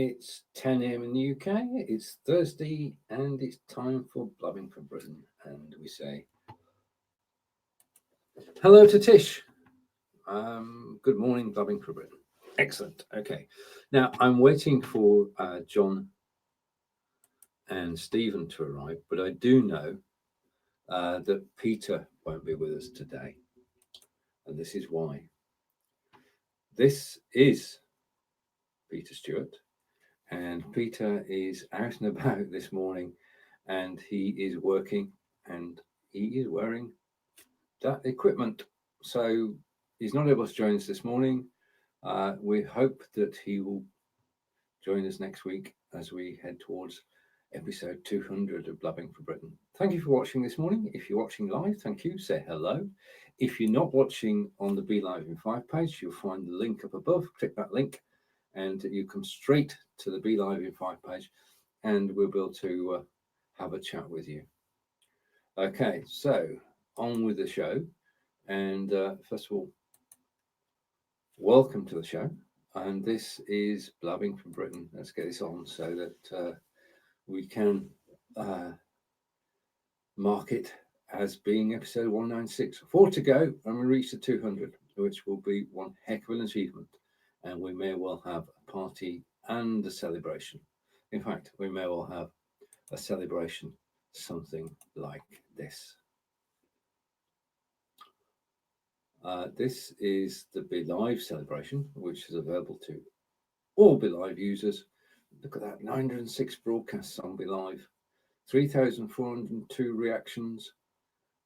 It's 10 a.m. in the UK. It's Thursday, and it's time for Blabbing for Britain. And we say hello to Tish. Good morning, Blabbing for Britain. Excellent. Okay. Now I'm waiting for John and Stephen to arrive, but I do know that Peter won't be with us today, and this is why. This is Peter Stewart, and Peter is out and about this morning, and he is working, and he is wearing that equipment. So he's not able to join us this morning. We hope that he will join us next week as we head towards episode 200 of Blabbing for Britain. Thank you for watching this morning. If you're watching live, thank you. Say hello. If you're not watching on the BeLive in 5 page, you'll find the link up above. Click that link and you come straight to the BeLive in 5 page, and we'll be able to have a chat with you. Okay, so on with the show. And first of all, welcome to the show. And this is Blabbing from Britain. Let's get this on so that we can mark it as being episode 196. 4 to go, and we reach the 200, which will be one heck of an achievement. And we may well have a party and a celebration. In fact, we may well have a celebration, something like this. This is the BeLive celebration, which is available to all BeLive users. Look at that, 906 broadcasts on BeLive, 3,402 reactions,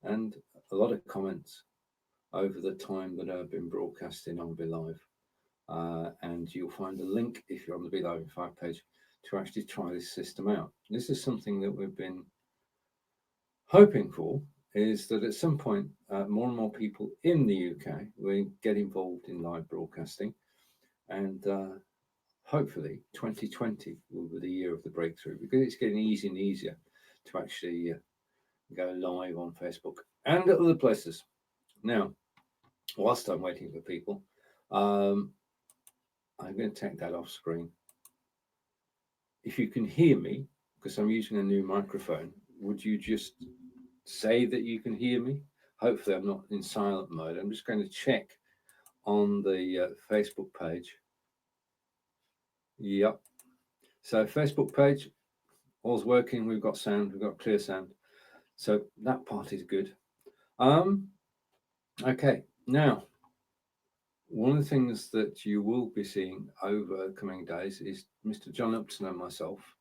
and a lot of comments over the time that I've been broadcasting on BeLive. And you'll find a link, if you're on the BeLive in 5 page, to actually try this system out. This is something that we've been hoping for, is that at some point, more and more people in the UK will get involved in live broadcasting, and hopefully 2020 will be the year of the breakthrough, because it's getting easier and easier to actually go live on Facebook and at other places. Now, whilst I'm waiting for people, I'm going to take that off screen. If you can hear me, because I'm using a new microphone, would you just say that you can hear me? Hopefully I'm not in silent mode. I'm just going to check on the Facebook page. Yep. So Facebook page, all's working. We've got sound. We've got clear sound. So that part is good. Okay. Now, one of the things that you will be seeing over coming days is Mr. John Upton and myself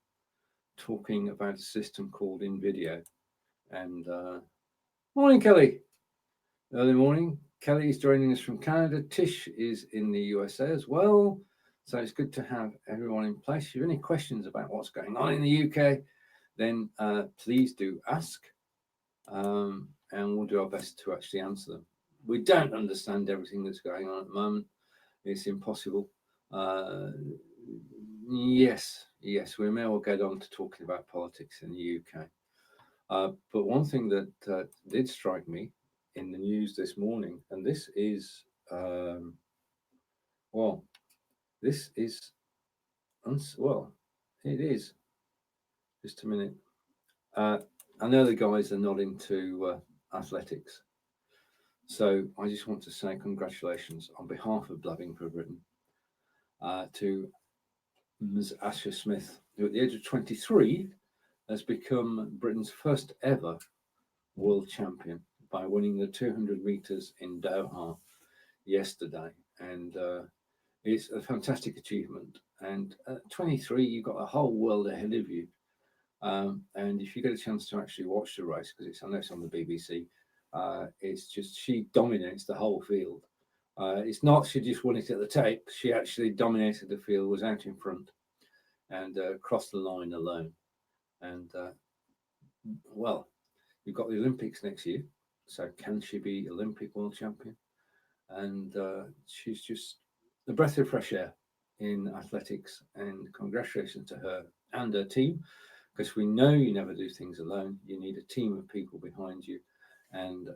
talking about a system called InVideo. And morning, Kelly. Early morning. Kelly is joining us from Canada. Tish is in the USA as well. So it's good to have everyone in place. If you have any questions about what's going on in the UK, then please do ask. And we'll do our best to actually answer them. We don't understand everything that's going on at the moment. It's impossible. Yes, we may well get on to talking about politics in the UK. But one thing that did strike me in the news this morning, and this is, it is. Just a minute. I know the guys are not into athletics, so I just want to say congratulations on behalf of Blabbing for Britain to Ms. Asher Smith, who at the age of 23 has become Britain's first ever world champion by winning the 200 meters in Doha yesterday. And it's a fantastic achievement. And at 23, you've got a whole world ahead of you. And if you get a chance to actually watch the race, because I know it's on the BBC, it's just, she dominates the whole field. It's not she just won it at the tape. She actually dominated the field, was out in front, and crossed the line alone. And well, you've got the Olympics next year, so can she be Olympic world champion? And she's just a breath of fresh air in athletics. And congratulations to her and her team, because we know you never do things alone. You need a team of people behind you. And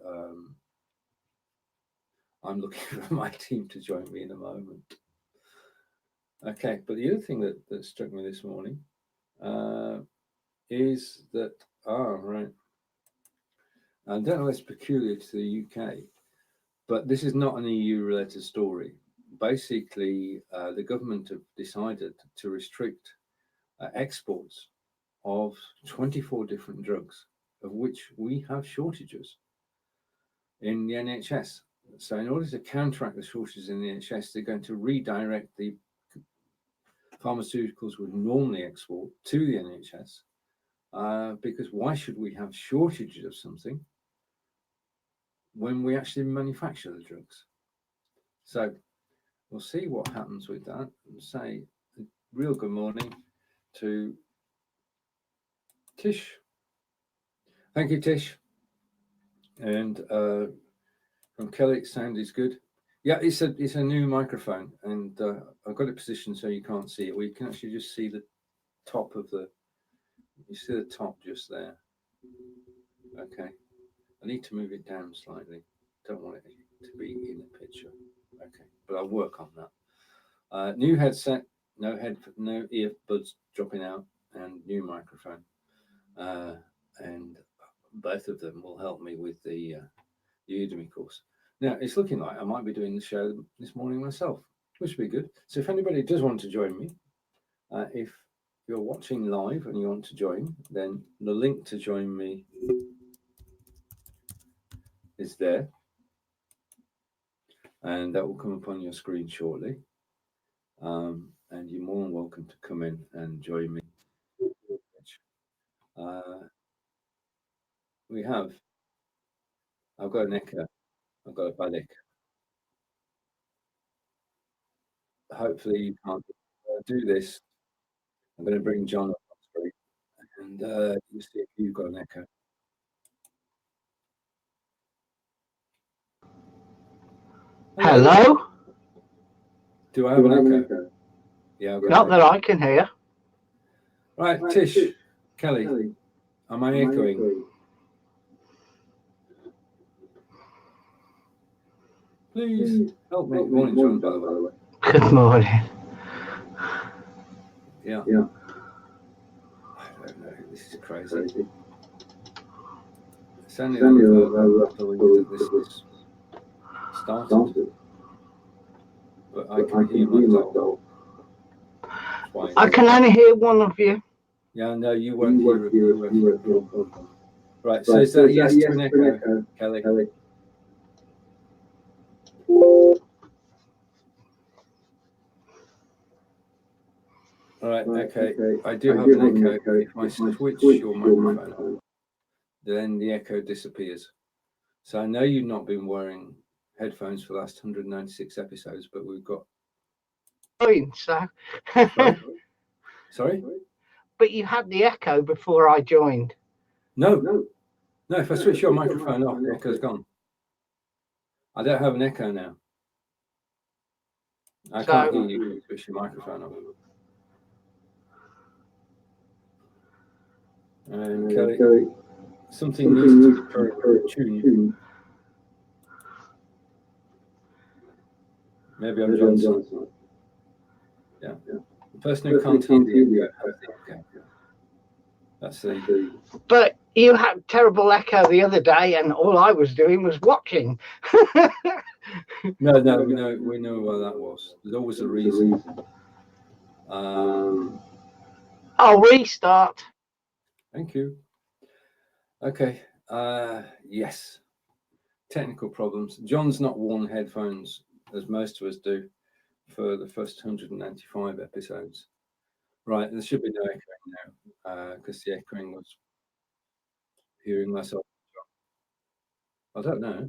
I'm looking for my team to join me in a moment. Okay, but the other thing that struck me this morning is that, right, I don't know if it's peculiar to the UK, but this is not an EU-related story. Basically, the government have decided to restrict exports of 24 different drugs, of which we have shortages in the NHS. So in order to counteract the shortages in the NHS, they're going to redirect the pharmaceuticals we normally export to the NHS, because why should we have shortages of something when we actually manufacture the drugs? So we'll see what happens with that. And say a real good morning to Tish. Thank you, Tish. And from Kelly, sound is good. Yeah, it's a new microphone, and I've got it positioned so you can't see it. We can actually just see the top of the. You see the top just there. Okay. I need to move it down slightly. Don't want it to be in the picture. Okay, but I'll work on that. New headset, no earbuds dropping out, and new microphone. And both of them will help me with the Udemy course. Now, it's looking like I might be doing the show this morning myself, which would be good. So if anybody does want to join me, if you're watching live and you want to join, then the link to join me is there. And that will come up on your screen shortly. And you're more than welcome to come in and join me. I've got an echo. I've got a bad echo. Hopefully you can't do this. I'm going to bring John up on screen and you see if you've got an echo. Hello? Do I have an echo? Yeah. Not that I can hear. Right, Tish, Kelly, am I echoing? Please help me. Good morning, John, by the way. Good morning. Yeah. I don't know. This is crazy. It's only after this is started. But I can hear myself. I can only hear one of you. Yeah, no, you won't hear it. Right, so is that yes to an echo, Kelly? All right, okay. I do have an echo. If I switch your microphone, then the echo disappears. So I know you've not been wearing headphones for the last 196 episodes, but we've got. So. Sorry? But you had the echo before I joined. No. If I switch your microphone off, the echo's gone. I don't have an echo now. I can't hear you if you switch your microphone off. And Kelly, something needs to be tuned. Maybe I'm Johnson. Yeah. The person who can't hear the echo has the echo. That's the. But you had terrible echo the other day, and all I was doing was watching. No, we know why that was. There's always a reason. I'll restart. Thank you. Okay. Yes. Technical problems. John's not worn headphones as most of us do for the first 195 episodes. Right. There should be no echoing now because the echoing was hearing myself. I don't know.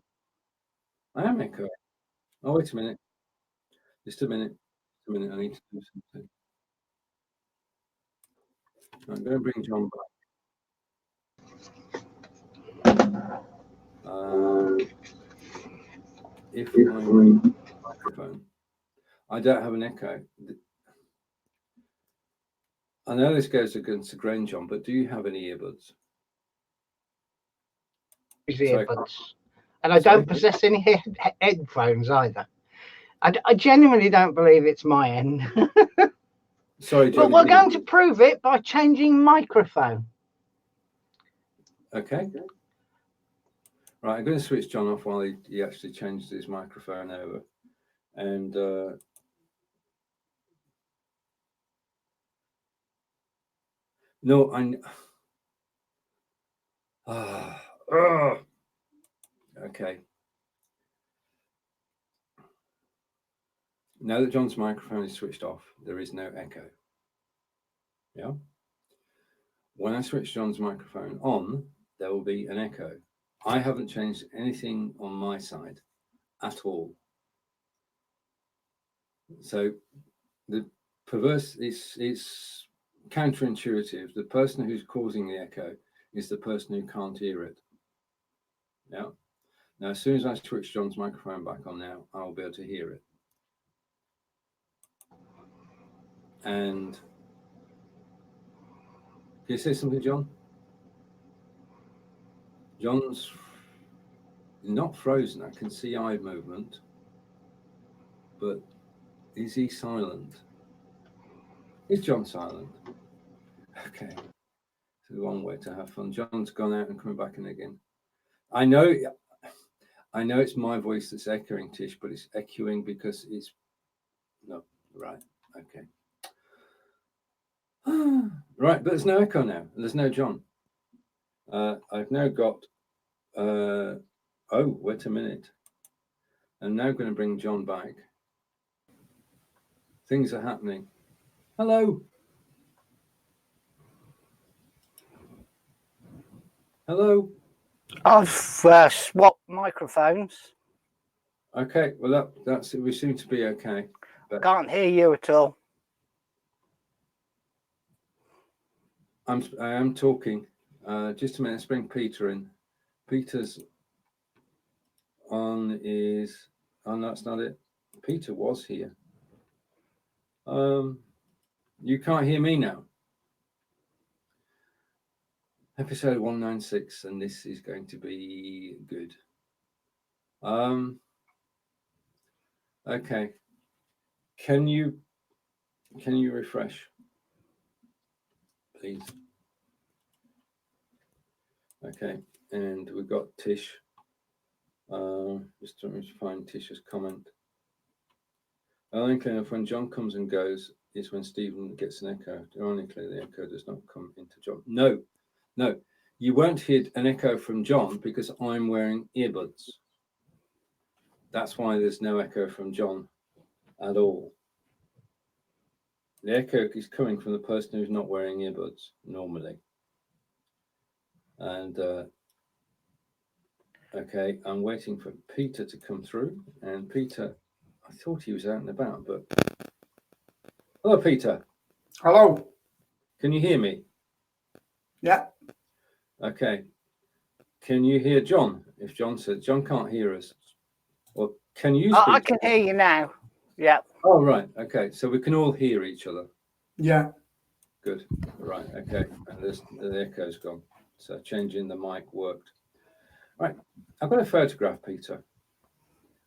I am echoing. Oh, wait a minute. Just a minute. I need to do something. I'm going to bring John back. If my microphone, I don't have an echo. I know this goes against the grain, John, but do you have any earbuds? Earbuds. And I don't possess any headphones either. I genuinely don't believe it's my end. Sorry, But Joe. we're going to prove it by changing microphone. Okay. Right, I'm going to switch John off while he actually changes his microphone over. And no, okay. Now that John's microphone is switched off, there is no echo. Yeah. When I switch John's microphone on, there will be an echo. I haven't changed anything on my side at all. So the perverse is counterintuitive. The person who's causing the echo is the person who can't hear it. Yeah. Now, as soon as I switch John's microphone back on now, I'll be able to hear it. And can you say something, John? John's not frozen. I can see eye movement, but is he silent? Is John silent? Okay. It's the wrong way to have fun. John's gone out and coming back in again. I know it's my voice that's echoing, Tish, but it's echoing because it's no, right. Okay. Right, but there's no echo now. There's no John. I've now got oh, wait a minute. I'm now going to bring John back. Things are happening. Hello. Hello. I've swapped microphones. Okay, well that's it. We seem to be okay. But Can't hear you at all. I am talking. Just a minute. Let's bring Peter in. Peter's on is. Oh, no, that's not it. Peter was here. You can't hear me now. Episode 196, and this is going to be good. Okay. Can you refresh, please? Okay, and we've got Tish. Just trying to find Tish's comment. Ironically enough, when John comes and goes is when Stephen gets an echo. Ironically, the echo does not come into John. No, you won't hear an echo from John because I'm wearing earbuds. That's why there's no echo from John at all. The echo is coming from the person who's not wearing earbuds normally. And okay, I'm waiting for Peter to come through. And Peter, I thought he was out and about, but hello, Peter. Hello. Can you hear me? Yeah. Okay. Can you hear John? If John said John can't hear us, or can you speak? I can hear you now. Yeah. Oh, right. Okay. So we can all hear each other. Yeah. Good. Right. Okay. And the echo's gone. So changing the mic worked. Right. I've got a photograph, Peter,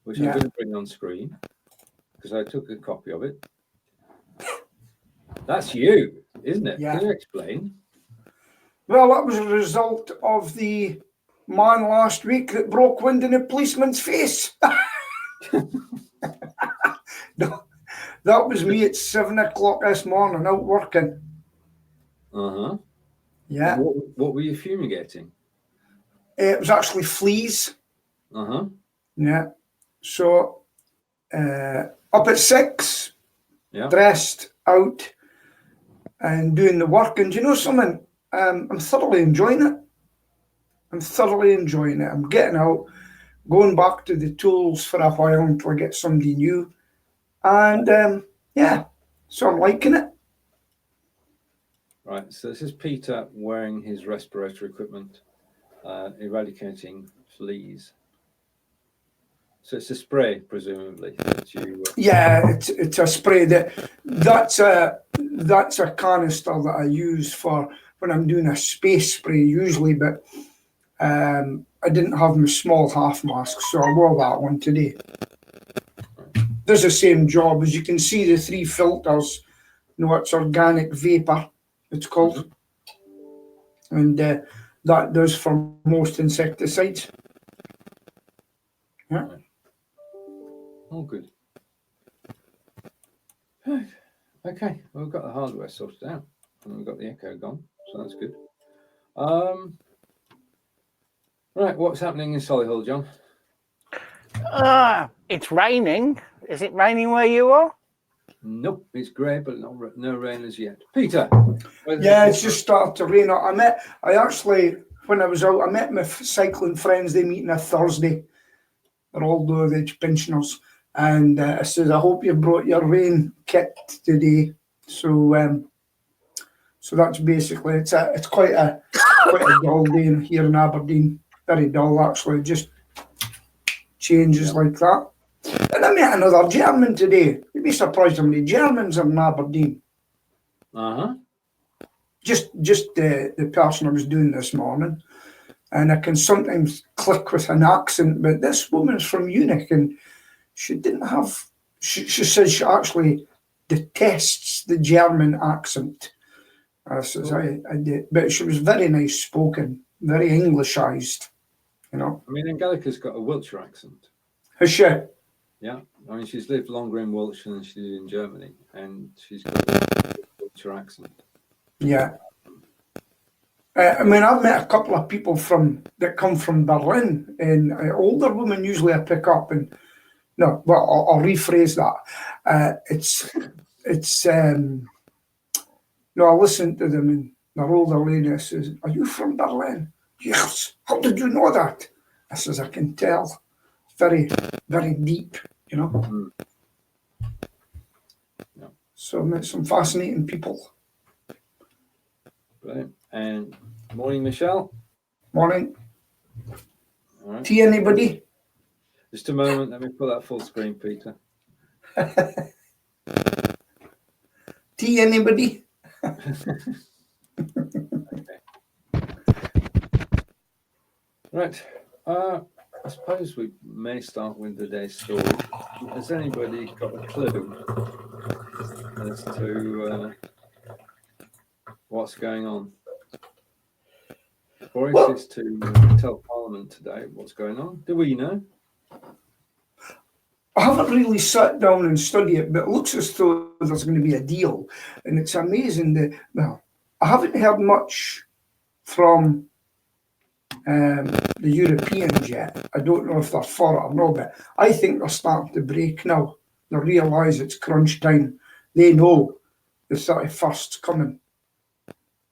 which I'm going to bring on screen because I took a copy of it. That's you, isn't it? Yeah. Can you explain? Well, that was a result of the man last week that broke wind in a policeman's face. No, that was me at 7 o'clock this morning out working. Uh-huh. Yeah. What were you fumigating? It was actually fleas. Uh-huh. Yeah. So up at 6, dressed out and doing the work. And do you know something? I'm thoroughly enjoying it. I'm getting out, going back to the tools for a while until I get somebody new. And so I'm liking it. Right, so this is Peter wearing his respiratory equipment, eradicating fleas. So it's a spray, presumably. That you, Yeah, it's a spray that's a canister that I use for when I'm doing a space spray usually, but I didn't have my small half mask, so I wore that one today. does the same job. As you can see, the 3 filters, you know, it's organic vapor, it's called. And that does for most insecticides. Yeah. Oh, good. Okay, well, we've got the hardware sorted out, and we've got the echo gone, so that's good. Right, what's happening in Solihull, John? It's raining. Is it raining where you are? Nope, it's grey, but no rain as yet. Peter? Yeah, it's just started to rain. I actually, when I was out, I met my cycling friends. They meet on a Thursday. They're all old age pensioners. And I said, I hope you brought your rain kit today. So so that's basically, it's quite a dull day here in Aberdeen. Very dull, actually, just changes like that. And I met another German today. You'd be surprised how many Germans are in Aberdeen. Just the person I was doing this morning. And I can sometimes click with an accent, but this woman's from Munich, and she didn't have, she says she actually detests the German accent. I says, I did, but she was very nice spoken, very Englishized, you know. I mean, Angelica's got a Wiltshire accent. Has she? Yeah, I mean, she's lived longer in Wiltshire than she did in Germany, and she's got a Wiltshire accent. Yeah. I mean, I've met a couple of people that come from Berlin, and older women usually I pick up, and no, well, I'll rephrase that. No, I listen to them, and their older lady says, "Are you from Berlin?" Yes. How did you know that? I says, I can tell. It's very, very deep, you know. Yeah. So I met some fascinating people. Brilliant. And morning, Michelle. Morning. All right. Tea, anybody? Just a moment. Let me put that full screen, Peter. Tea, anybody? Okay. Right. I suppose we may start with the day's story. Has anybody got a clue as to what's going on? Boris is to tell Parliament today what's going on. Do we know? I haven't really sat down and studied it, but it looks as though there's going to be a deal. And it's amazing that, well, I haven't heard much from the Europeans yet. I don't know if they're for it or not, but I think they're starting to break now. They realise it's crunch time. They know the 31st's coming,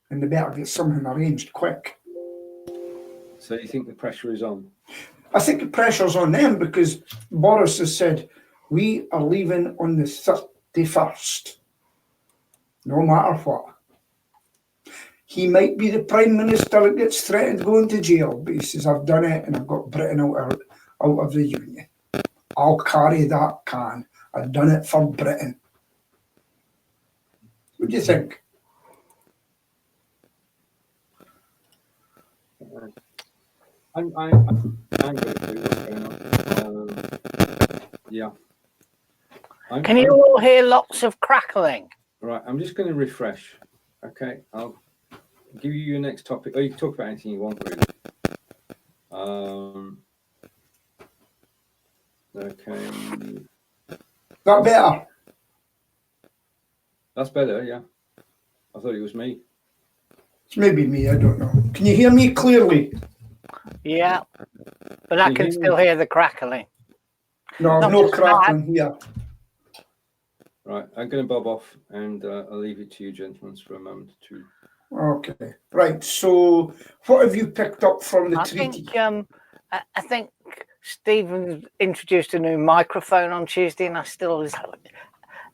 and they better get something arranged quick. So you think the pressure is on? I think the pressure's on them because Boris has said, we are leaving on the 31st, no matter what. He might be the Prime Minister that gets threatened going to jail, but he says, I've done it and I've got Britain out of the Union. I'll carry that can. I've done it for Britain. What do you think? I'm going to see what's going on. Yeah. Can you all hear lots of crackling? Right, I'm just going to refresh. Okay, I'll give you your next topic. Oh, you can talk about anything you want, really. Okay. That better? That's better, yeah. I thought it was me. It's maybe me, I don't know. Can you hear me clearly? Yeah, but I can still hear the crackling. No, no crackling here. Right, I'm going to bob off, and I'll leave it to you, gentlemen, for a moment to. Okay, right. So, what have you picked up from the treaty? I think Stephen introduced a new microphone on Tuesday, and I still was.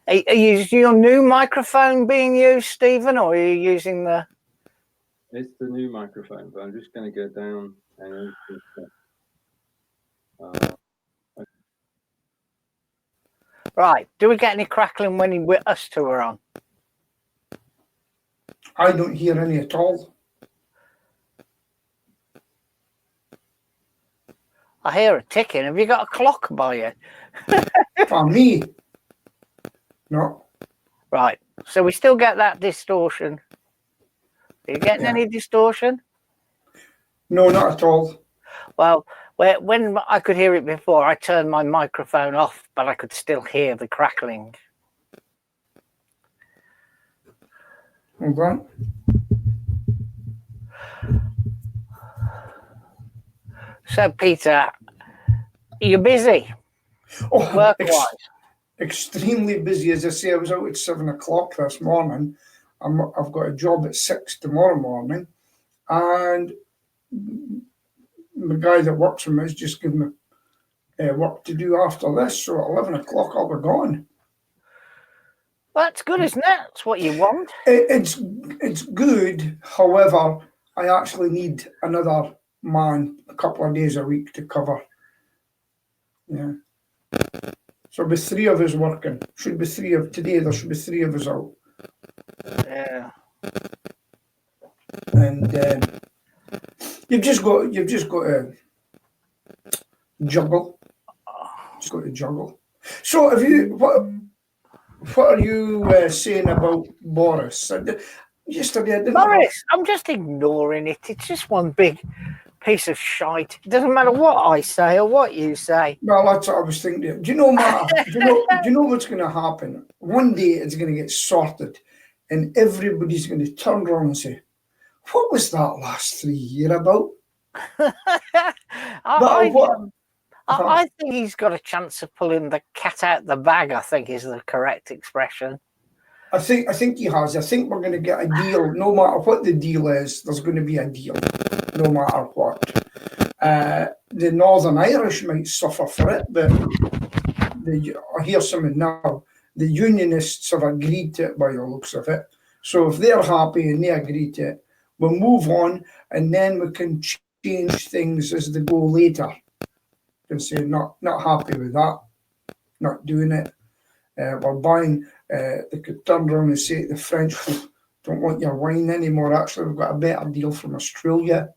Is your new microphone being used, Stephen, or are you using the? It's the new microphone, but I'm just going to go down and. Right. Do we get any crackling when us two are on? I don't hear any at all. I hear a ticking. Have you got a clock by you? For me, no. Right. So we still get that distortion. Are you getting any distortion? No, not at all. Well, when I could hear it before, I turned my microphone off, but I could still hear the crackling. Hold on. So, Peter, you're busy, Oh, work-wise. Extremely busy. As I say, I was out at 7 o'clock this morning. I've got a job at 6 tomorrow morning, and the guy that works for me has just given me work to do after this. So at 11 o'clock, I'll be gone. Well, that's good, isn't it? That's what you want. It's good. However, I actually need another man a couple of days a week to cover. Yeah. So there'll be 3 of us working. Should be 3 of today. There should be 3 of us out. Yeah. And you've just got to juggle. Just got to juggle. So have you what are you saying about Boris? Yesterday I didn't. Boris, I'm just ignoring it. It's just one big piece of shite. It doesn't matter what I say or what you say. Well, that's what I was thinking. Do you know, Matt? do you know what's going to happen? One day it's going to get sorted, and everybody's going to turn around and say, "What was that last 3 years about?" I think he's got a chance of pulling the cat out the bag, I think is the correct expression. I think he has. I think we're going to get a deal. No matter what the deal is, there's going to be a deal, no matter what. The Northern Irish might suffer for it, but I hear something now. The Unionists have agreed to it by the looks of it. So if they're happy and they agree to it, we'll move on, and then we can change things as they go later. And say not happy with that, not doing it. We're buying. They could turn around and say to the French, "Don't want your wine anymore." Actually, we've got a better deal from Australia.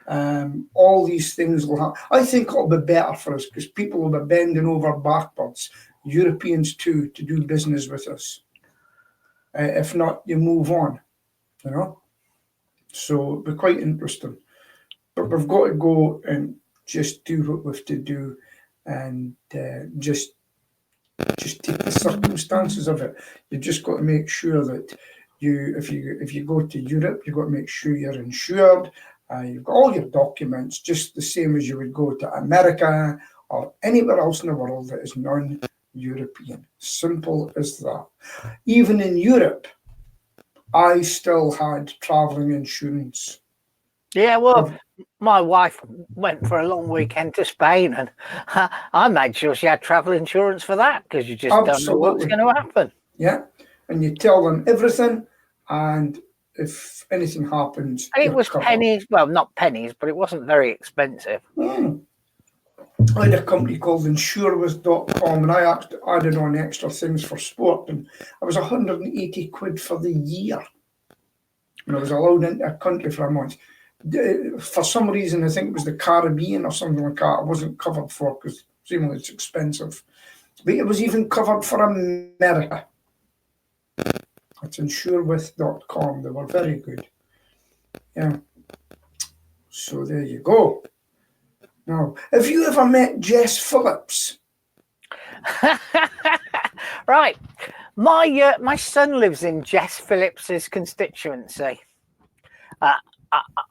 All these things will happen. I think it'll be better for us because people will be bending over backwards, Europeans too, to do business with us. If not, you move on. You know. So it'll be quite interesting. But we've got to go and just do what we have to do, and just take the circumstances of it. You've just got to make sure that if you go to Europe, you've got to make sure you're insured. You've got all your documents, just the same as you would go to America or anywhere else in the world that is non-European. Simple as that. Even in Europe, I still had travelling insurance. Yeah, well, my wife went for a long weekend to Spain, and I made sure she had travel insurance for that because you just don't know what's going to happen. Yeah, and you tell them everything, and if anything happens, and it was covered. Pennies. Well, not pennies, but it wasn't very expensive. I had a company called insurewith.com, and I added on extra things for sport, and I was 180 quid for the year. And I was allowed into a country for a month. For some reason, I think it was the Caribbean or something like that. I wasn't covered for because seemingly it's expensive. But it was even covered for America. It's insurewith.com. They were very good. Yeah. So there you go. Now, have you ever met Jess Phillips? Right. My son lives in Jess Phillips's constituency.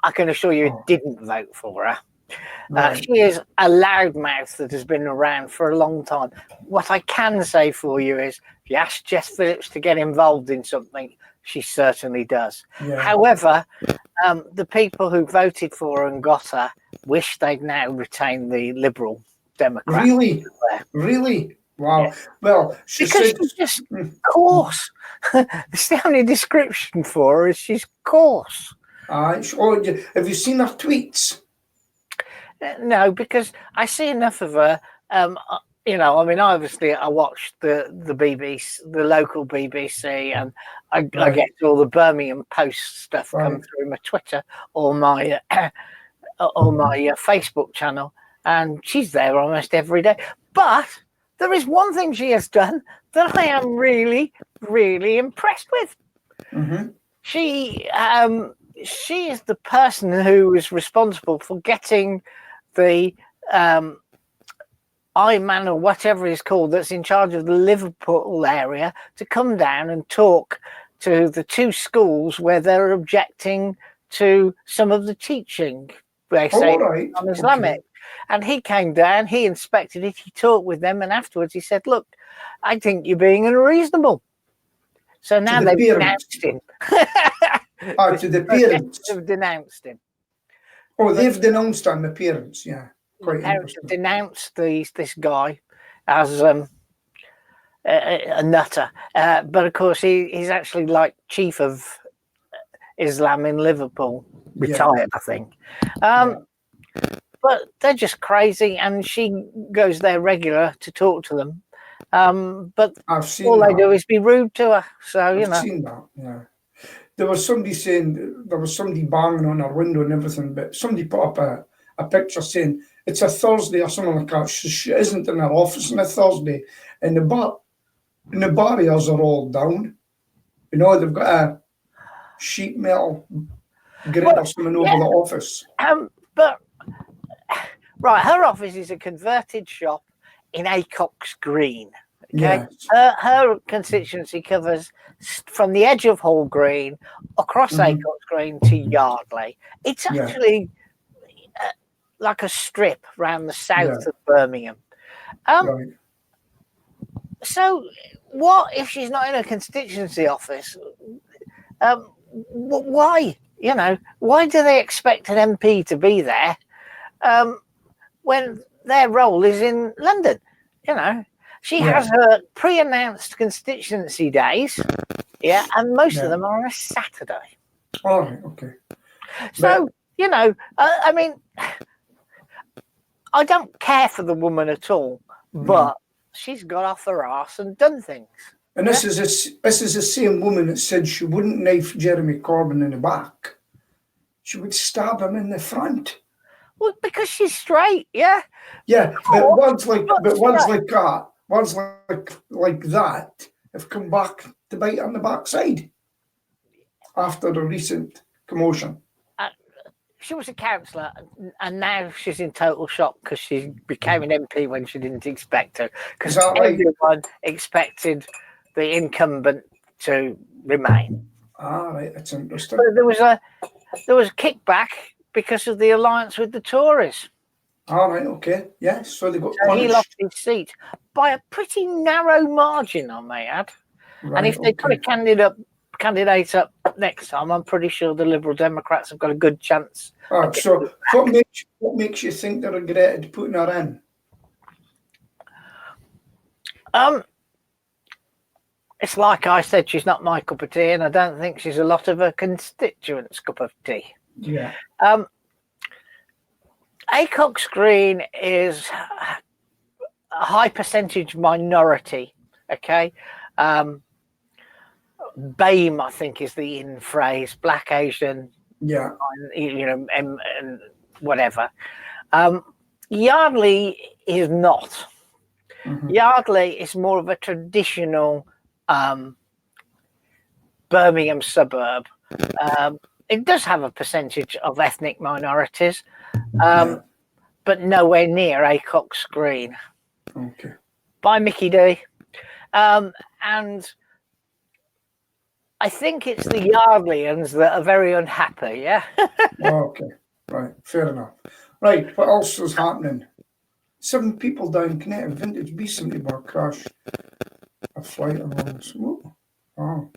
I can assure you it didn't vote for her. Right. She is a loudmouth that has been around for a long time. What I can say for you is if you ask Jess Phillips to get involved in something, she certainly does. Yeah. However, the people who voted for her and got her wish they'd now retained the Liberal Democrat. Really? Wow. Yeah. Well, she's just coarse. It's the only description for her is she's coarse. Have you seen her tweets? No, because I see enough of her. Obviously, I watched the BBC, the local BBC, and I get all the Birmingham Post stuff come through my Twitter or my Facebook channel, and she's there almost every day. But there is one thing she has done that I am really, really impressed with. Mm-hmm. She is the person who is responsible for getting the I-Man or whatever it's called that's in charge of the Liverpool area to come down and talk to the two schools where they're objecting to some of the teaching, they say, right. on Islamic. Okay. And he came down, he inspected it, he talked with them, and afterwards he said, look, I think you're being unreasonable. So now they've denounced him. To the parents. They've denounced him. Oh, they've denounced him, the parents, yeah. The parents have denounced this guy as a nutter. But of course, he's actually like chief of Islam in Liverpool, retired, I think. But they're just crazy, and she goes there regular to talk to them. But all they do is be rude to her. So, I've seen that, yeah. There was somebody saying, there was somebody banging on her window and everything, but somebody put up a picture saying, it's a Thursday or something like that. She isn't in her office on a Thursday, and the barriers are all down. You know, they've got a sheet metal grid or something over the office. But right, her office is a converted shop in Acox Green. Okay, yes. Her constituency covers from the edge of Hall Green across Acox Green to Yardley. It's actually like a strip around the south of Birmingham. So what if she's not in a constituency office? Why? You know, why do they expect an MP to be there when their role is in London? You know, she has her pre-announced constituency days, and most of them are on a Saturday. Oh, okay. So, you know, I mean, I don't care for the woman at all, but she's got off her arse and done things. And this is the same woman that said she wouldn't knife Jeremy Corbyn in the back. She would stab him in the front. Well, because she's straight, yeah. Yeah, but ones like that, ones like that have come back to bite on the backside after the recent commotion. She was a councillor, and now she's in total shock because she became an MP when she didn't expect to. Because everyone expected the incumbent to remain. Right, that's interesting. But there was a kickback because of the alliance with the Tories. Right, okay, yes. So they got punished. He lost his seat by a pretty narrow margin, I may add. Right, and if they put a candidate up next time, I'm pretty sure the Liberal Democrats have got a good chance. So what makes you think they regretted putting her in? It's like I said, she's not my cup of tea, and I don't think she's a lot of her constituents' cup of tea. Yeah. Acox Green is a high percentage minority. Okay. BAME, I think, is the in phrase, Black, Asian, you know, and whatever. Yardley is not. Yardley is more of a traditional Birmingham suburb. It does have a percentage of ethnic minorities, but nowhere near Acox Green. Okay. By Mickey D. And I think it's the Yardleyans that are very unhappy, yeah? Okay, right, fair enough. Right, what else is happening? 7 people down Connecticut vintage B-70 bar crash. A flight along. Wow,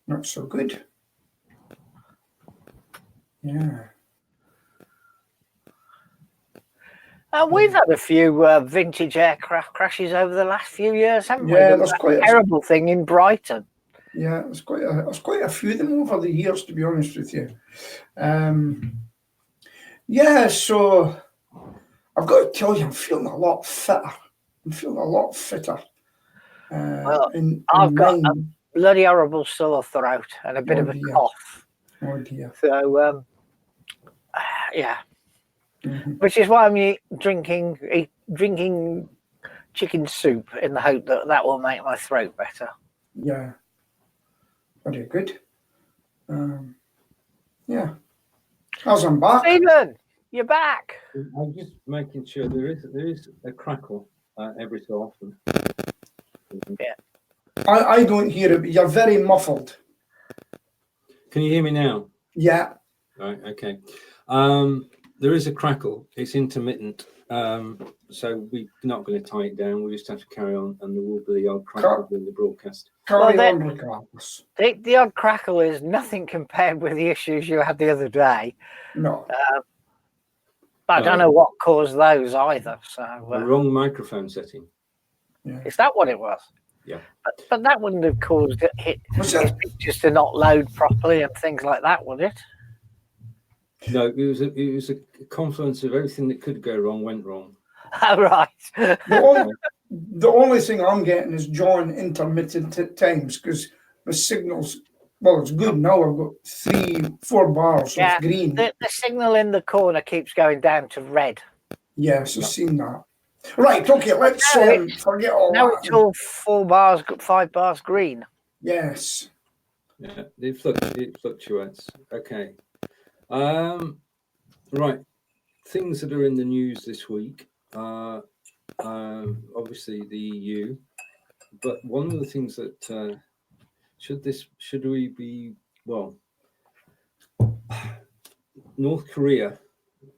not so good. Yeah. We've had a few vintage aircraft crashes over the last few years, haven't we? Yeah, that's quite a terrible thing in Brighton. Yeah, there's quite a few of them over the years, to be honest with you. So I've got to tell you, I'm feeling a lot fitter. I'm feeling a lot fitter. I've got a bloody horrible sore throat and a bit of a cough. Oh dear. So, yeah. Which is why I'm drinking chicken soup in the hope that that will make my throat better. Yeah. Very good. Yeah. How's I'm back? Stephen, you're back. I'm just making sure there is a crackle every so often. Yeah. I don't hear it, but you're very muffled. Can you hear me now? Yeah. Right. Okay. There is a crackle. It's intermittent. So we're not going to tie it down. We just have to carry on, and there will be the odd crackle in the broadcast. Carry on, regardless. The odd crackle is nothing compared with the issues you had the other day. No. But I don't know what caused those either. So the wrong microphone setting. Yeah. Is that what it was? Yeah. But that wouldn't have caused his pictures to not load properly and things like that, would it? No, it was a confluence of everything that could go wrong went wrong. Oh, right. The only thing I'm getting is John intermittent at times because the signals. Well, it's good now. I've got 3-4 bars of green. The signal in the corner keeps going down to red. Yes, I've seen that. Right, okay, let's forget all that. Now it's all 5 bars green. Yes. Yeah, it fluctuates. Okay. Right. Things that are in the news this week are obviously the EU, but one of the things that North Korea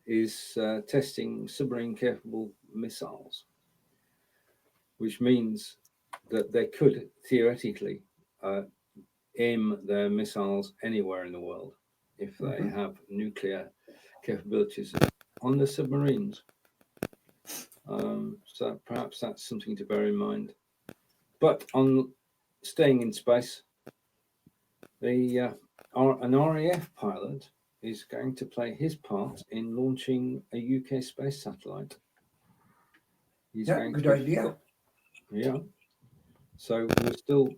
is testing submarine-capable missiles, which means that they could theoretically aim their missiles anywhere in the world if they have nuclear capabilities on the submarines. So perhaps that's something to bear in mind. But on staying in space, an RAF pilot is going to play his part in launching a UK space satellite. Good idea. Yeah. So we're still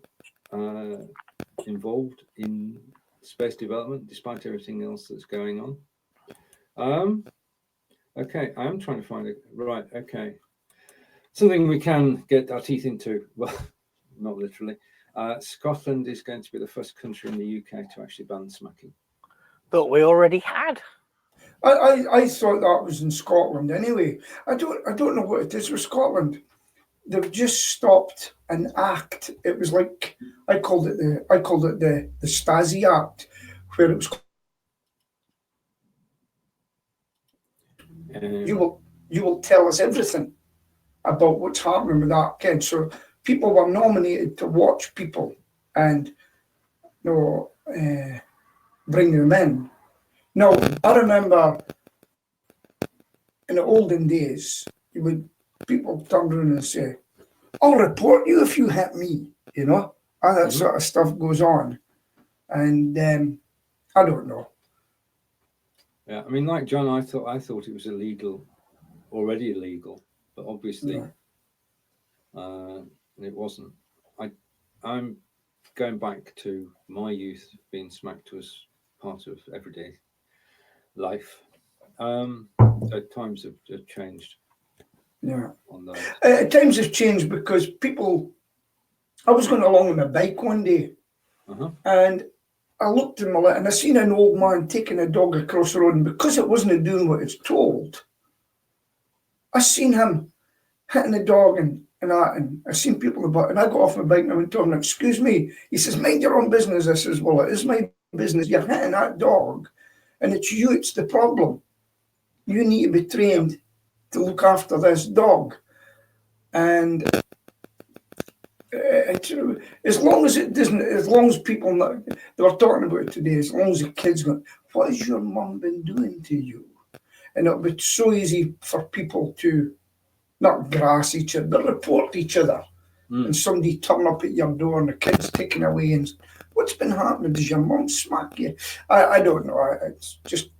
involved in space development despite everything else that's going on. Okay, I'm trying to find it. Right, okay. Something we can get our teeth into. Well, not literally. Scotland is going to be the first country in the UK to actually ban smacking. But we already had. I thought that was in Scotland anyway. I don't know what it is with Scotland. They've just stopped an act. It was like I called it the Stasi Act, where it was. You will tell us everything about what's happening with that kid. So people were nominated to watch people and bring them in. Now, I remember in the olden days, people turn around and say, I'll report you if you hit me, and that sort of stuff goes on. And I don't know. Yeah, I mean, like John, I thought it was already illegal, but obviously it wasn't. I'm going back to my youth. Being smacked was part of everyday life. So times have changed. Yeah. On those. Times have changed because I was going along on my bike one day, and I looked in my light and I seen an old man taking a dog across the road, and because it wasn't doing what it's told, I seen him hitting the dog and I seen people about, and I got off my bike and I went to him, excuse me. He says, mind your own business. I says, well, it is my business. You're hitting that dog, and it's the problem. You need to be trained to look after this dog. And as long as it doesn't, as long as people, they were talking about it today, as long as the kids go, what has your mum been doing to you? And it'll be so easy for people to not grass each other, but report each other. And somebody turn up at your door and the kid's taken away and what's been happening? Does your mum smack you? I don't know. It's just,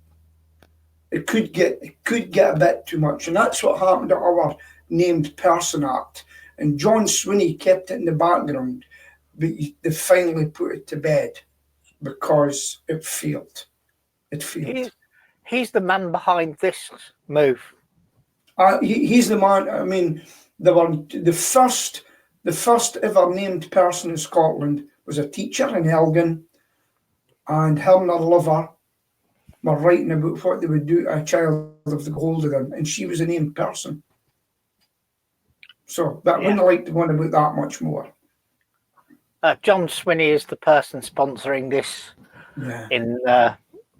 it could get a bit too much. And that's what happened to our Named Person Act. And John Swinney kept it in the background, but they finally put it to bed because it failed. It failed. He's the man behind this move. He's the man. I mean, They were the first ever named person in Scotland was a teacher in Elgin, and her and her lover were writing about what they would do to a child if they got hold of them, and she was a named person. So that wouldn't like to go on about that much more. John Swinney is the person sponsoring this in the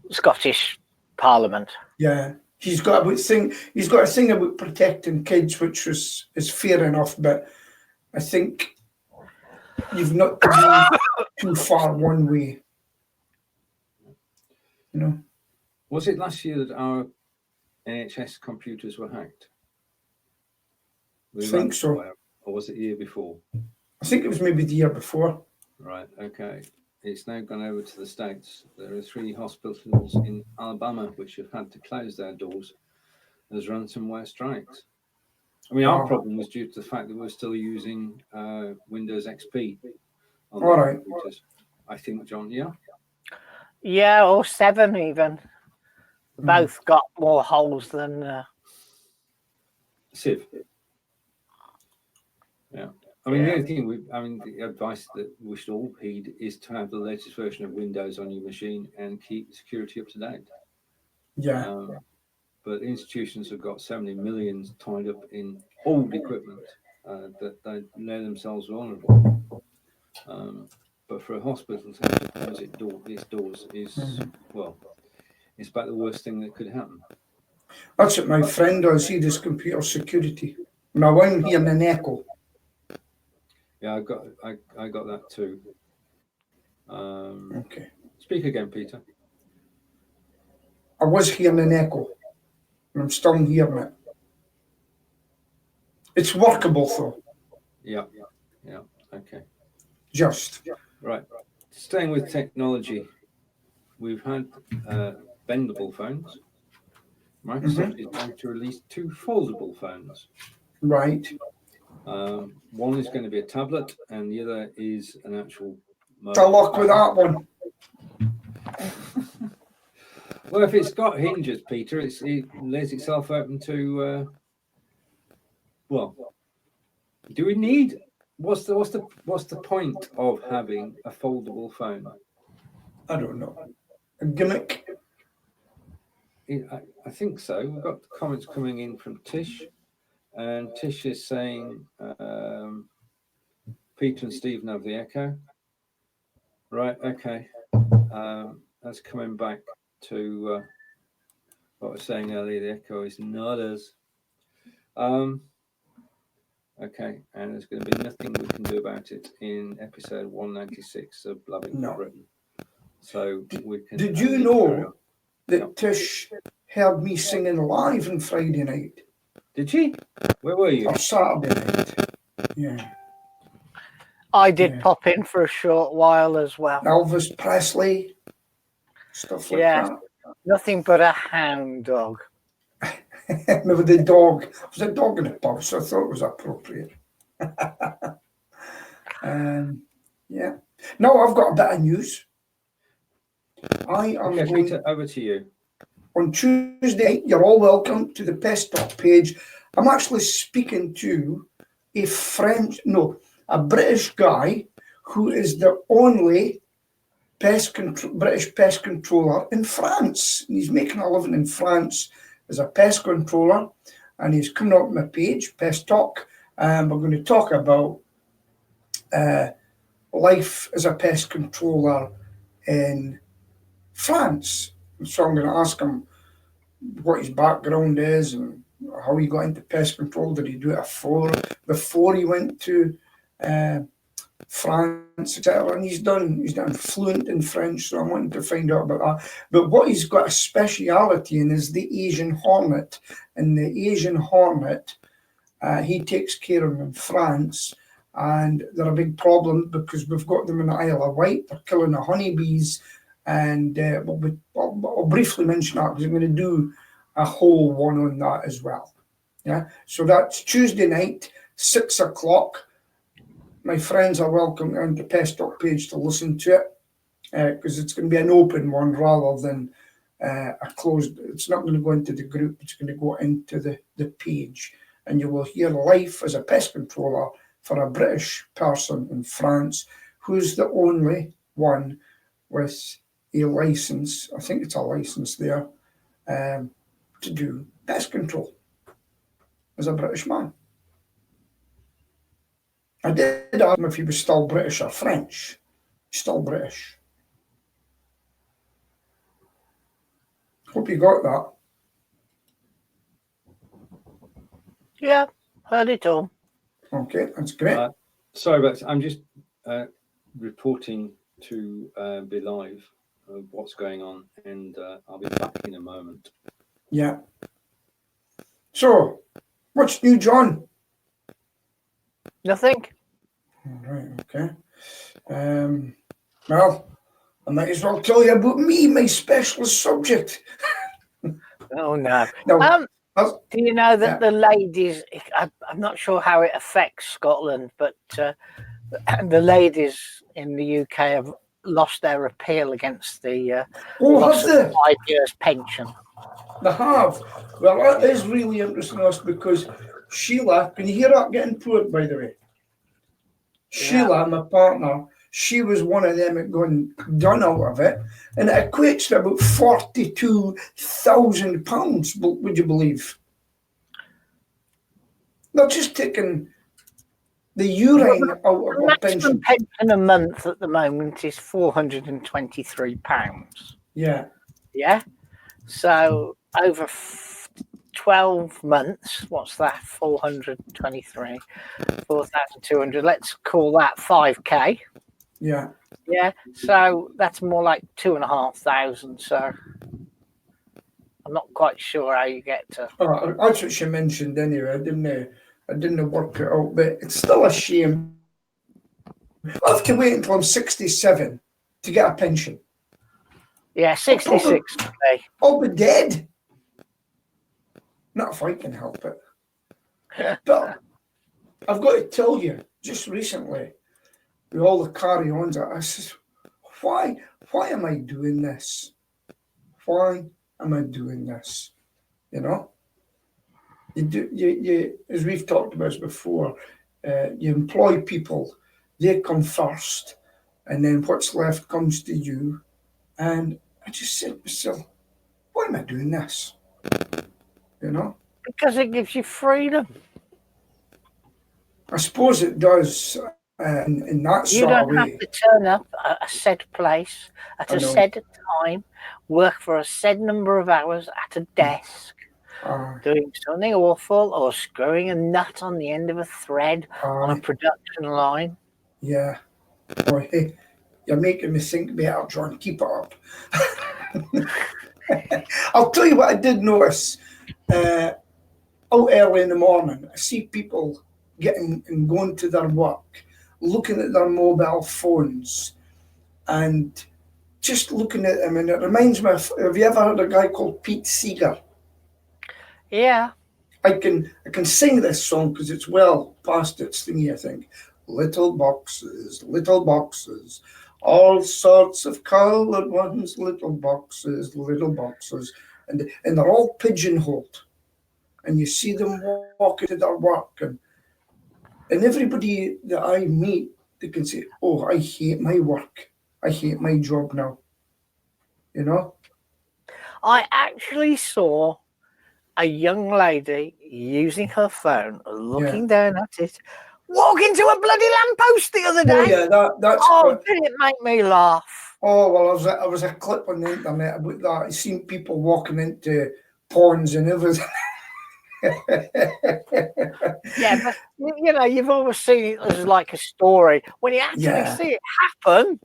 Scottish Parliament. Yeah, he's got a thing about protecting kids, which is fair enough, but I think you've not to be too far one way. You know. Was it last year that our NHS computers were hacked? I think so. Or was it the year before? I think it was maybe the year before. Right, okay. It's now gone over to the States. There are 3 hospitals in Alabama which have had to close their doors as ransomware strikes. I mean, our problem was due to the fact that we're still using Windows XP on the computers. I think, John, yeah? Yeah, or 7 even. Both got more holes than... Civ. Yeah. I mean, the only thing the advice that we should all heed is to have the latest version of Windows on your machine and keep security up to date. Yeah. But institutions have got so many millions tied up in old equipment that they know themselves vulnerable. But for a hospital to have to close its doors is, well, it's about the worst thing that could happen. That's what my friend does. He does computer security. Now I'm here in an echo. Yeah, I got that too. Okay. Speak again, Peter. I was hearing an echo, and I'm still hearing it. It's workable though. Yeah. Okay. Just. Right. Staying with technology, we've had bendable phones. Microsoft is going to release 2 foldable phones. Right. One is going to be a tablet, and the other is an actual. Good luck with that one. Well, if it's got hinges, Peter, it lays itself open to. Well, do we need? What's the point of having a foldable phone? I don't know. A gimmick. I think so. We've got comments coming in from Tish, and Tish is saying Peter and Stephen have the echo. Right. Okay. That's coming back to what I was saying earlier. The echo is not us. Okay, and there's going to be nothing we can do about it in episode 196 of Blabbing for Britain. So we can. Did you know that Tish heard me singing live on Friday night? Did she? Where were you? Or Saturday night. Yeah. I did pop in for a short while as well. Elvis Presley, stuff like that. Nothing but a hound dog. Maybe the dog. There was a dog in the pub, so I thought it was appropriate. Yeah. Now I've got a bit of news. I am going Peter, over to you. On Tuesday, you're all welcome to the Pest Talk page. I'm actually speaking to a British guy who is the only British pest controller in France. He's making a living in France as a pest controller, and he's coming up on my page, Pest Talk. We're going to talk about life as a pest controller in France. So I'm going to ask him what his background is and how he got into pest control. Did he do it before he went to France, etc.? And he's done fluent in French, so I'm wanting to find out about that. But what he's got a speciality in is the Asian hornet. And the Asian hornet, he takes care of them in France, and they're a big problem because we've got them in the Isle of Wight. They're killing the honeybees, and I'll briefly mention that because I'm going to do a whole one on that as well. Yeah, so that's Tuesday night, 6 o'clock. My friends are welcome on the Pest Talk page to listen to it because it's going to be an open one rather than a closed. It's not going to go into the group. It's going to go into the page. and you will hear life as a pest controller for a British person in France who's the only one with a license, I think it's a license there, to do pest control as a British man. I did ask him if he was still British or French. Still British. Hope you got that. Yeah, heard it all. Okay, that's great. Sorry, but I'm just reporting to BeLive what's going on, and I'll be back in a moment. Yeah. So, what's new, John? Nothing. All right, okay. Well, I might as well tell you about me, my specialist subject. Oh, no. No. Do you know that the ladies, I'm not sure how it affects Scotland, but the ladies in the UK have lost their appeal against the loss of 5 years pension. They have. Well, that is really interesting to us because Sheila, can you hear that getting poured, by the way? Sheila, my partner, she was one of them that got done out of it, and it equates to about £42,000, would you believe? They're just taking the urine out of our maximum pension. pension a month at the moment is £423. Yeah. Yeah. So over 12 months, what's that? 423, 4,200. Let's call that 5k. Yeah. Yeah. So that's more like 2,500. So I'm not quite sure how you get to. That's what she mentioned anyway. I didn't work it out, but it's still a shame. I'll have to wait until I'm 67 to get a pension. Yeah, 66. I'll be dead. Not if I can help it. But I've got to tell you, just recently, with all the carry-ons, I said, why am I doing this? Why am I doing this? You know? You as we've talked about this before, you employ people, they come first, and then what's left comes to you. And I just said to myself, why am I doing this? You know? Because it gives you freedom. I suppose it does in that sort of way. You don't have to turn up at a said place at a said time, work for a said number of hours at a desk, doing something awful or screwing a nut on the end of a thread on a production line. Yeah. Boy, hey, you're making me think better, John. Keep it up. I'll tell you what I did notice. Out early in the morning, I see people getting and going to their work, looking at their mobile phones, and just looking at them. And it reminds me of, have you ever heard a guy called Pete Seeger? Yeah. I can sing this song because it's well past its thingy, I think. Little boxes, all sorts of coloured ones, little boxes, and they're all pigeonholed. And you see them walking to their work, and everybody that I meet, they can say, oh, I hate my work. I hate my job now. You know? I actually saw a young lady using her phone, looking down at it, walk into a bloody lamppost the other day. Oh, yeah, that's... Oh, did it make me laugh? Oh, well, there was a clip on the internet about that. I've seen people walking into ponds and everything. Yeah, but you know, you've always seen it as like a story. When you actually see it happen,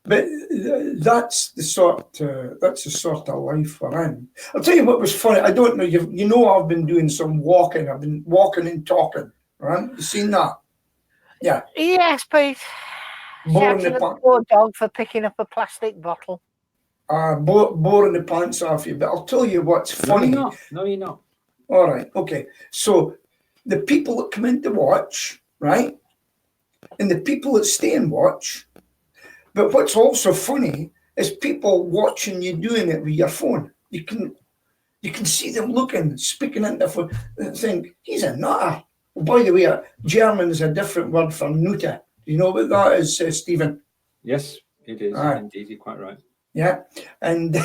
but that's the sort of life we're in. I'll tell you what was funny. I don't know. You know, I've been doing some walking. I've been walking and talking. Right? You seen that? Yeah. Yes, Pete. Shouting at the poor dog for picking up a plastic bottle. Boring the pants off you. But I'll tell you what's funny. No, you're not. All right. Okay. So the people that come in to watch, right, and the people that stay and watch. But what's also funny is people watching you doing it with your phone. You can You can see them looking, speaking into the phone, and think, he's a nutter. Well, by the way, German is a different word for nutter. Do you know what that is, Stephen? Yes, it is. Indeed, you're quite right. Yeah, and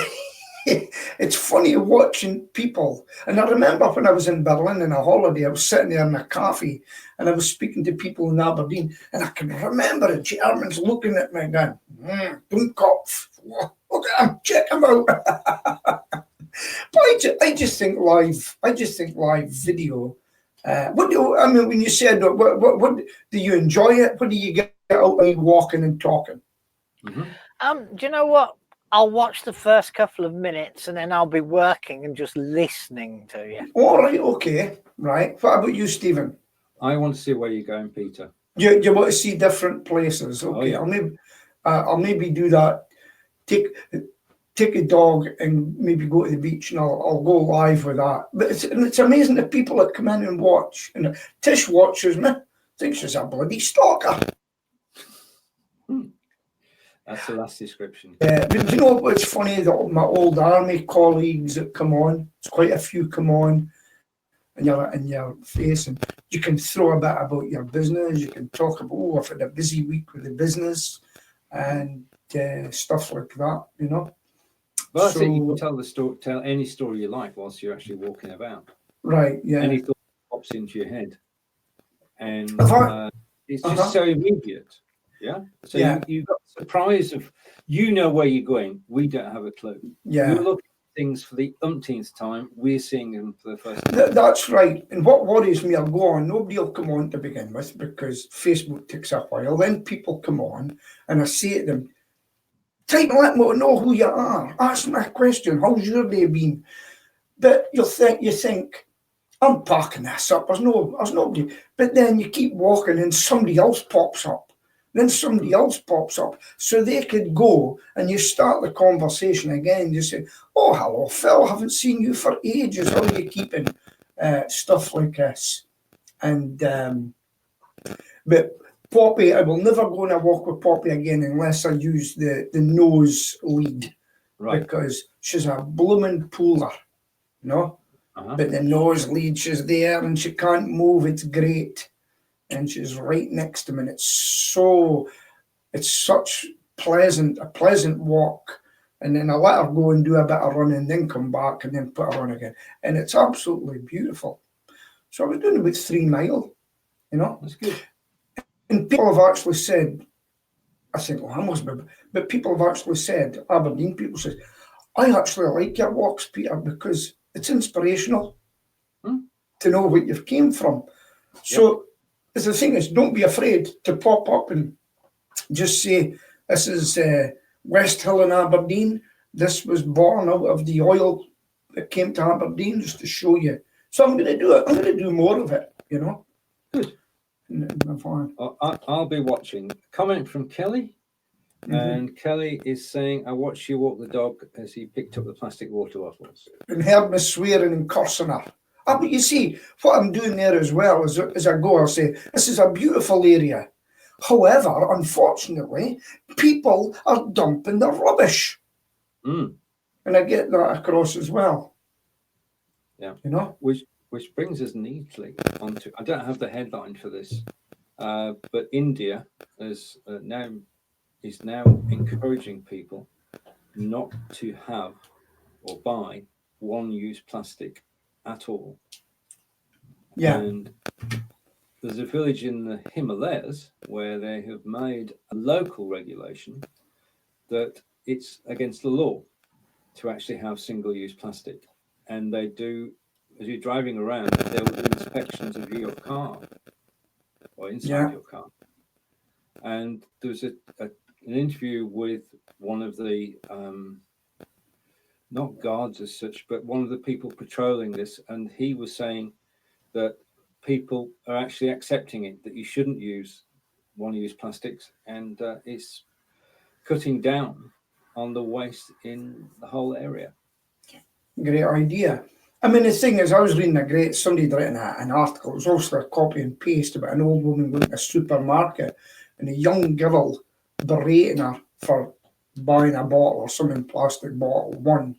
it's funny watching people. And I remember when I was in Berlin on a holiday, I was sitting there in a cafe and I was speaking to people in Aberdeen, and I can remember the Germans looking at me going, Dummkopf, look at him, check him out. But I just think live video. What do you, I mean, when you said, what do you enjoy it? What do you get out of walking and talking? Do you know what? I'll watch the first couple of minutes and then I'll be working and just listening to you. All right, okay, right. What about you, Stephen? I want to see where you're going, Peter. You want to see different places? Okay, oh, yeah. I'll maybe do that. Take a dog and maybe go to the beach, and I'll go live with that. But it's amazing the people that come in and watch. And Tish watches me, thinks she's a bloody stalker. That's the last description. But you know what's funny? That my old army colleagues that come on, it's quite a few come on, and you're in your face, and you can throw a bit about your business. You can talk about, I've had a busy week with the business, and stuff like that, you know. Well, that's it. You can tell the story, tell any story you like whilst you're actually walking about. Right. Yeah. Any thought pops into your head, and it's just Uh-huh. so immediate. Yeah. So Yeah. you've got the surprise of, you know where you're going. We don't have a clue. Yeah. You're looking at things for the umpteenth time. We're seeing them for the first time. That's right. And what worries me, I'll go on. Nobody will come on to begin with because Facebook takes a while. Then people come on, and I say to them, "Type and let me know who you are. Ask me a question. How's your day been?" But you think, I'm parking this up. There's nobody. But then you keep walking, and somebody else pops up. Then somebody else pops up. So they could go, and you start the conversation again. You say, "Oh, hello, Phil. Haven't seen you for ages. How are you keeping?" Stuff like this. And but Poppy, I will never go on a walk with Poppy again unless I use the nose lead, Right. because she's a blooming puller, you know. But the nose lead, she's there and she can't move. It's great, and she's right next to me. And it's such a pleasant walk. And then I let her go and do a bit of running, then come back and then put her on again, and it's absolutely beautiful. So I was doing about 3 miles, you know. That's good. And people have actually said, I think, well, I must be, but people have actually said, Aberdeen people say, "I actually like your walks, Peter, because it's inspirational to know what you've came from." So the thing is, don't be afraid to pop up and just say, "This is West Hill in Aberdeen. This was born out of the oil that came to Aberdeen," just to show you. So I'm going to do it. I'm going to do more of it, you know. Good. I'll be watching. Comment from Kelly. And Kelly is saying, "I watched you walk the dog as he picked up the plastic water bottles." And heard me swearing and cursing her. But you see, what I'm doing there as well is, as I go, I'll say, "This is a beautiful area. However, unfortunately, people are dumping their rubbish." And I get that across as well. Yeah. You know? Which brings us neatly onto, I don't have the headline for this, but India is now encouraging people not to have or buy one-use plastic at all. Yeah. And there's a village in the Himalayas where they have made a local regulation that it's against the law to actually have single-use plastic. And they do, as you're driving around, there will be inspections of your car or inside your car. And there was an interview with one of the, not guards as such, but one of the people patrolling this. And he was saying that people are actually accepting it, that you shouldn't use one-use plastics, and it's cutting down on the waste in the whole area. Great idea. I mean, the thing is, I was reading somebody had written an article, it was also a copy and paste about an old woman going to a supermarket and a young girl berating her for buying a bottle or some plastic bottle, one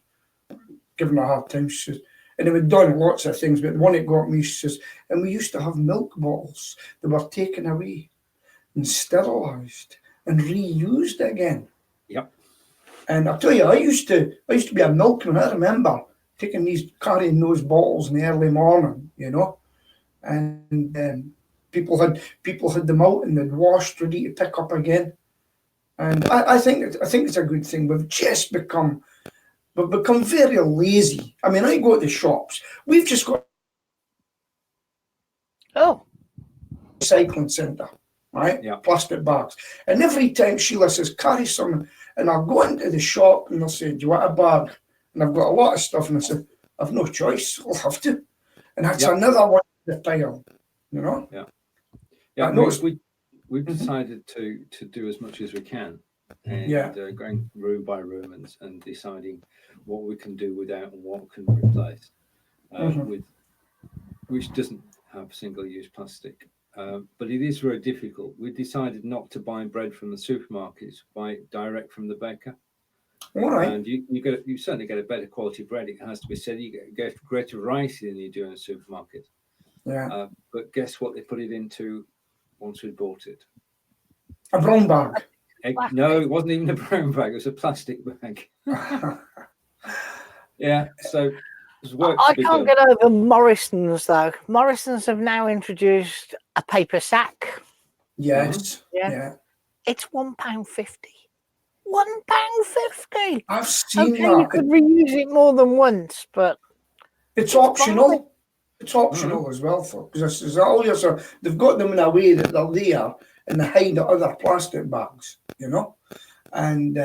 giving her a hard time. She says, and we'd done lots of things, but one that got me, she says, and we used to have milk bottles that were taken away and sterilised and reused again. Yep. And I tell you, I used to be a milkman. I remember carrying those bottles in the early morning, you know, and people had them out and they'd washed, ready to pick up again. And I think it's a good thing. We've become very lazy. I mean, I go to the shops. We've just got a recycling centre, right? Yeah. Plastic bags. And every time Sheila says, carry some, and I'll go into the shop and they'll say, do you want a bag? And I've got a lot of stuff, and I said, I've no choice. I'll have to. And that's another one in the pile, you know? Yeah. Yeah. We've decided to do as much as we can, and going room by room and deciding what we can do without and what can replace, which doesn't have single-use plastic. But it is very difficult. We decided not to buy bread from the supermarkets, buy it direct from the baker. All right. And you certainly get a better quality bread. It has to be said. You get greater variety than you do in a supermarket. Yeah. But guess what they put it into once we bought it? A brown bag. No, it wasn't even a brown bag. It was a plastic bag. Yeah. So there's work I to be can't done. get over Morrison's though. Morrison's have now introduced a paper sack. Yes. Yeah. It's £1.50. £1.50. I've seen that. You could reuse it more than once, but it's optional. It's optional as well, because they've got them in a way that they're there and they hide the other plastic bags, you know. And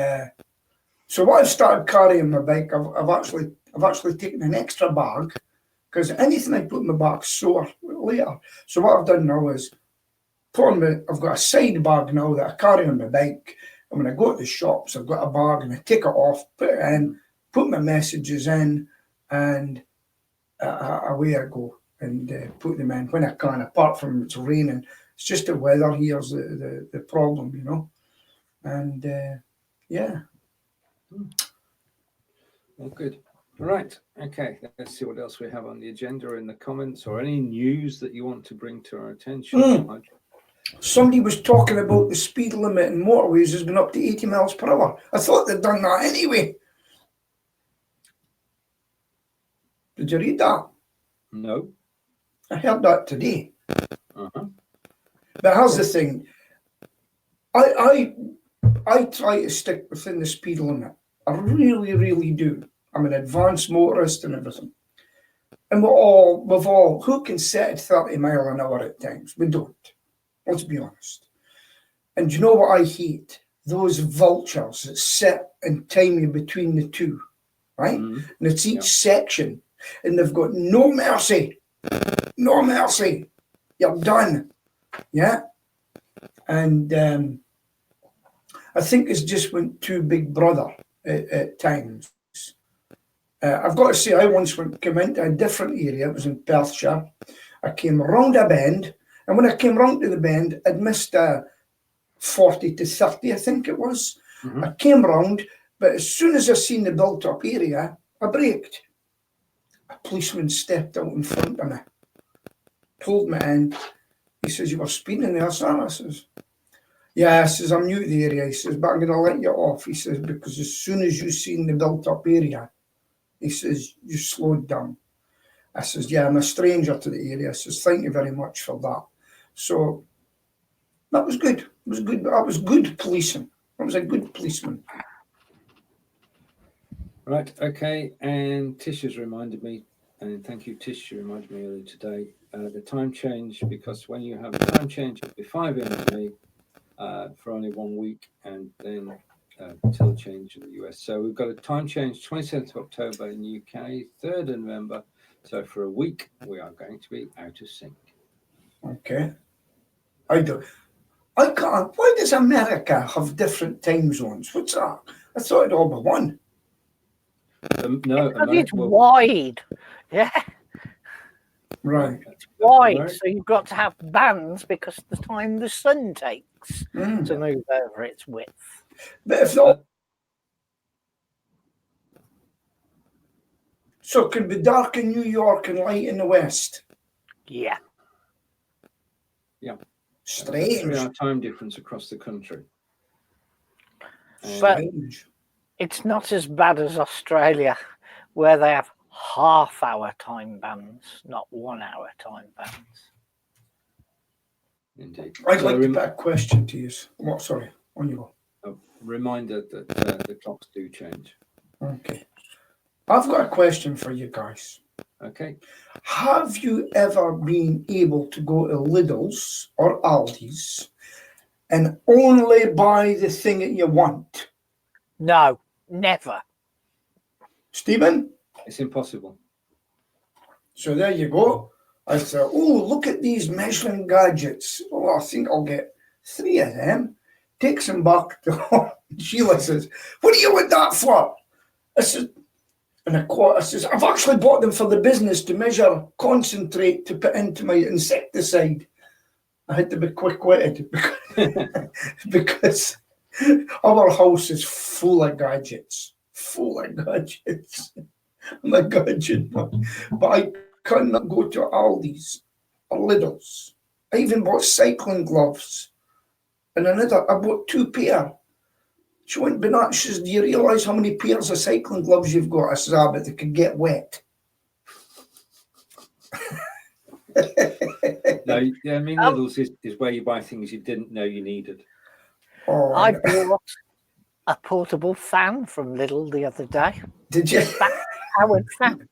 so what I've started carrying on my bike, I've actually taken an extra bag, because anything I put in my bag sore later. So what I've done now is I've got a side bag now that I carry on my bike. And when I go to the shops, I've got a bag and I take it off, put it in, put my messages in, and away I go and put them in when I can. Apart from it's raining, it's just the weather here's the problem, you know. And Well, good. All right. Okay. Let's see what else we have on the agenda in the comments, or any news that you want to bring to our attention. Somebody was talking about the speed limit in motorways has been up to 80 miles per hour. I thought they'd done that anyway. Did you read that? No. I heard that today. Uh-huh. But here's the thing. I try to stick within the speed limit. I really, really do. I'm an advanced motorist and everything. And we've all, who can set at 30 mile an hour at times? We don't. Let's be honest. And you know what I hate? Those vultures that sit and time you between the two, right? And it's each section, and they've got no mercy. No mercy. You're done. Yeah? And I think it's just went too big brother at times. I've got to say, I once came into a different area. It was in Perthshire. I came round a bend, and when I came round to the bend, I'd missed 40 to 30, I think it was. I came round, but as soon as I seen the built-up area, I braked. A policeman stepped out in front of me, pulled me in. He says, "You were speeding there, sir?" I says, "Yeah," I says, "I'm new to the area." He says, "But I'm going to let you off." He says, "Because as soon as you seen the built-up area," he says, "you slowed down." I says, "Yeah, I'm a stranger to the area." I says, "Thank you very much for that." So that was good. It was good. That was good policing. I was a good policeman. Right. Okay. And Tish has reminded me, and thank you, Tish, you reminded me earlier today, the time change, because when you have a time change, it'll be 5 a.m. to me for only 1 week, and then till change in the US. So we've got a time change 27th of October in the UK, 3rd of November. So for a week, we are going to be out of sync. Okay. I can't. Why does America have different time zones? What's that? I thought it all but one. No, it's wide. Yeah. Right. It's wide, so you've got to have bands because of the time the sun takes to move over its width. But if not, So it could be dark in New York and light in the West. Yeah. Yeah. Strange. 3 hour time difference across the country. But Strange. it's not as bad as Australia, where they have half-hour time bands, not 1 hour time bands. Indeed. I'd like to put a question to you. What? Sorry, on you go. A reminder that the clocks do change. Okay. I've got a question for you guys. Okay. Have you ever been able to go to Lidl's or Aldi's and only buy the thing that you want? No, never. Stephen? It's impossible. So there you go. I said, oh, look at these measuring gadgets. Oh, I think I'll get 3 of them. Takes them back to home. Sheila says, what do you want that for? I said, I says, I've actually bought them for the business to measure concentrate to put into my insecticide. I had to be quick-witted because our house is full of gadgets. Full of gadgets. I'm a gadget man. But I cannot go to Aldi's or Lidl's. I even bought cycling gloves. And I bought 2 pair. She went, Bernard, she says, do you realise how many pairs of cycling gloves you've got? I says, but they could get wet. No, yeah, I mean, Lidl's is where you buy things you didn't know you needed. Oh, I bought a portable fan from Lidl the other day. Did you? Powered fan.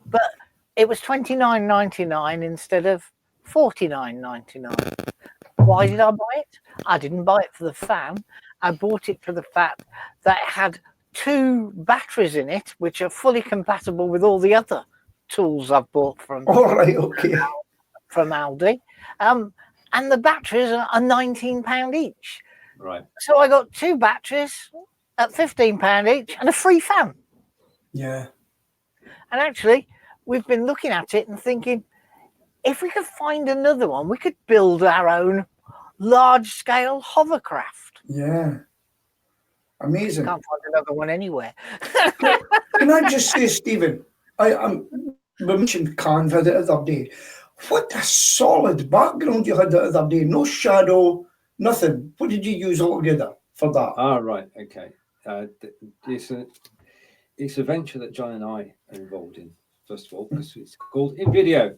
But it was $29.99 instead of $49.99. Why did I buy it? I didn't buy it for the fan. I bought it for the fact that it had 2 batteries in it, which are fully compatible with all the other tools I've bought from from Aldi. And the batteries are £19 each. Right. So I got 2 batteries at £15 each and a free fan. Yeah. And actually, we've been looking at it and thinking, if we could find another one, we could build our own large-scale hovercraft. Yeah. Amazing. Can't find another one anywhere. Can I just say, Stephen, we mentioned Canva the other day. What a solid background you had the other day. No shadow, nothing. What did you use altogether for that? Ah, right. Okay. It's a venture that John and I are involved in, first of all, because it's called InVideo.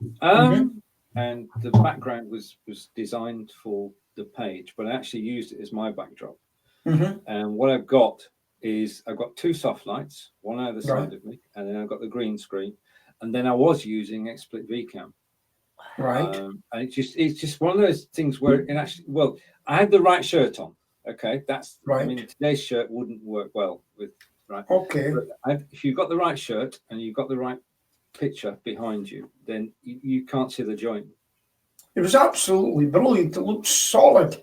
And the background was designed for the page, but I actually used it as my backdrop. And what I've got is I've got 2 soft lights, one either side of me, and then I've got the green screen. And then I was using XSplit VCam. Right. And it's just one of those things where it actually, well, I had the right shirt on. Okay, that's right. I mean, today's shirt wouldn't work well with Okay. But if you've got the right shirt and you've got the right picture behind you, then you can't see the joint. It was absolutely brilliant. It looked solid.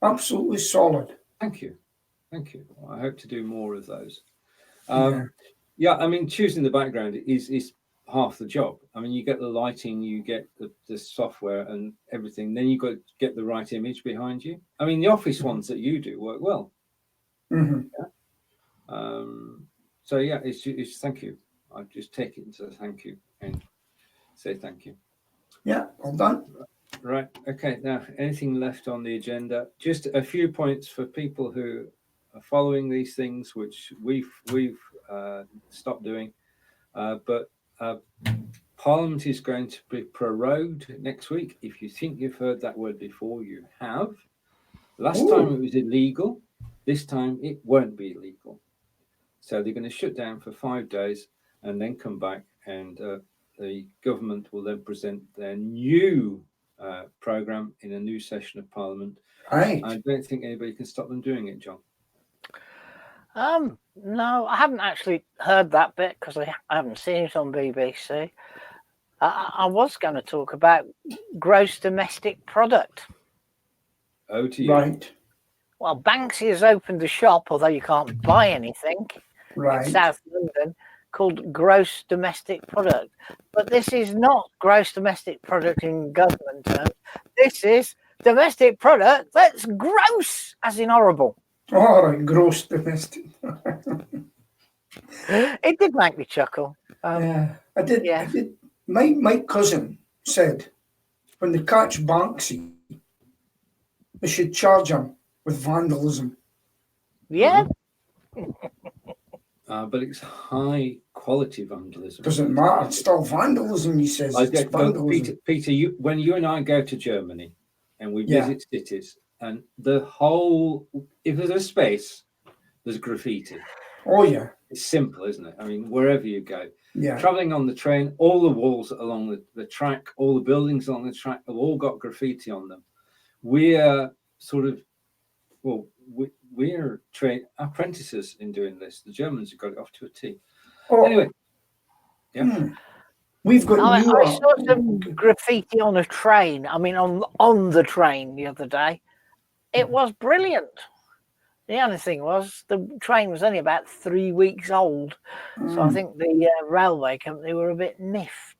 Absolutely solid. Thank you. I hope to do more of those. Yeah, I mean, choosing the background is half the job. I mean, you get the lighting, you get the software and everything. Then you've got to get the right image behind you. I mean, the office ones that you do work well. Yeah. So yeah, it's thank you. I just take it and say thank you and say thank you. Yeah, well done. Right. Okay. Now, anything left on the agenda? Just a few points for people who are following these things, which we've stopped doing. But Parliament is going to be prorogued next week. If you think you've heard that word before, you have. Last time it was illegal. This time it won't be illegal. So they're going to shut down for 5 days and then come back, and the government will then present their new programme in a new session of Parliament. Right. I don't think anybody can stop them doing it, John. No, I haven't actually heard that bit because I haven't seen it on BBC. I was going to talk about gross domestic product. Oh, to you. Right. Well, Banksy has opened a shop, although you can't buy anything, in South London, called gross domestic product. But this is not gross domestic product in government terms. This is domestic product that's gross, as in horrible. Oh, gross domestic. It did make me chuckle. Yeah, I did. Yeah. My cousin said when they catch Banksy, they should charge him with vandalism. Yeah. But it's high quality vandalism. Doesn't matter. It's still vandalism. He says it's vandalism. Peter, when you and I go to Germany and we visit cities, and the whole, if there's a space, there's graffiti. Oh yeah. It's simple, isn't it? I mean, wherever you go. Yeah. Traveling on the train, all the walls along the track, all the buildings along the track have all got graffiti on them. We're sort of, well, we're trained apprentices in doing this. The Germans have got it off to a T. Oh, anyway, yeah. We've got I saw some graffiti on a train. I mean, on the train the other day. It was brilliant. The only thing was the train was only about 3 weeks old, so I think the railway company were a bit miffed.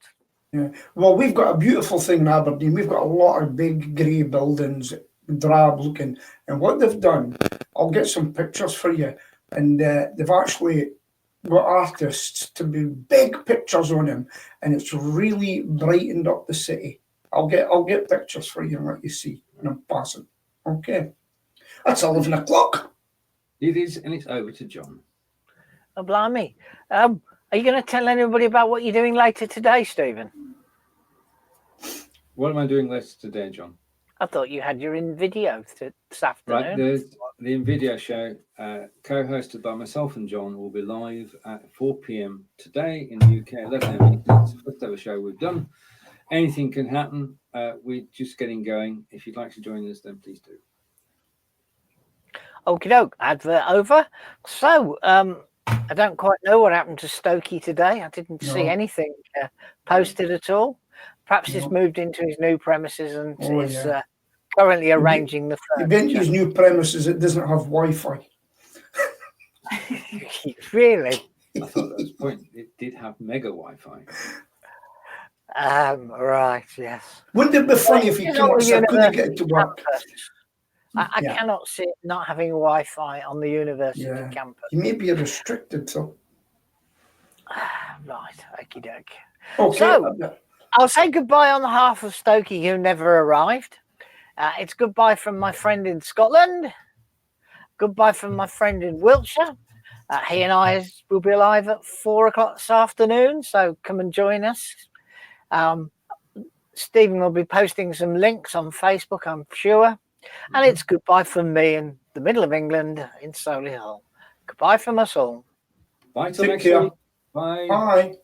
Yeah. Well, we've got a beautiful thing in Aberdeen. We've got a lot of big grey buildings, drab looking, and what they've done, I'll get some pictures for you, and they've actually got artists to do big pictures on them, and it's really brightened up the city. I'll get pictures for you and let you see when I'm passing. Okay, that's 11 o'clock. It is, and it's over to John. Oh, blimey. Are you going to tell anybody about what you're doing later today, Stephen? What am I doing later today, John? I thought you had your in-video this afternoon. Right, the in-video show, co-hosted by myself and John, will be live at 4 p.m. today in the UK, 11 a.m. It's the first ever show we've done. Anything can happen. We're just getting going. If you'd like to join us, then please do. Okie doke, advert over. So, I don't quite know what happened to Stokey today. I didn't see anything posted at all. Perhaps he's moved into his new premises and is currently arranging the furniture. He went to his new premises, it doesn't have Wi-Fi. Really? I thought that was the point. It did have mega Wi-Fi. Right, yes. Wouldn't it be funny if you couldn't get it to work? I cannot see it not having Wi-Fi on the university campus. You may be restricted, so. Right, okie doke. Okay. So, I'll say goodbye on behalf of Stokey, who never arrived. It's goodbye from my friend in Scotland. Goodbye from my friend in Wiltshire. He and I will be live at 4 o'clock this afternoon, so come and join us. Stephen will be posting some links on Facebook, I'm sure. And it's goodbye from me in the middle of England in Solihull. Goodbye from us all. Bye till next week. Bye. Bye. Bye.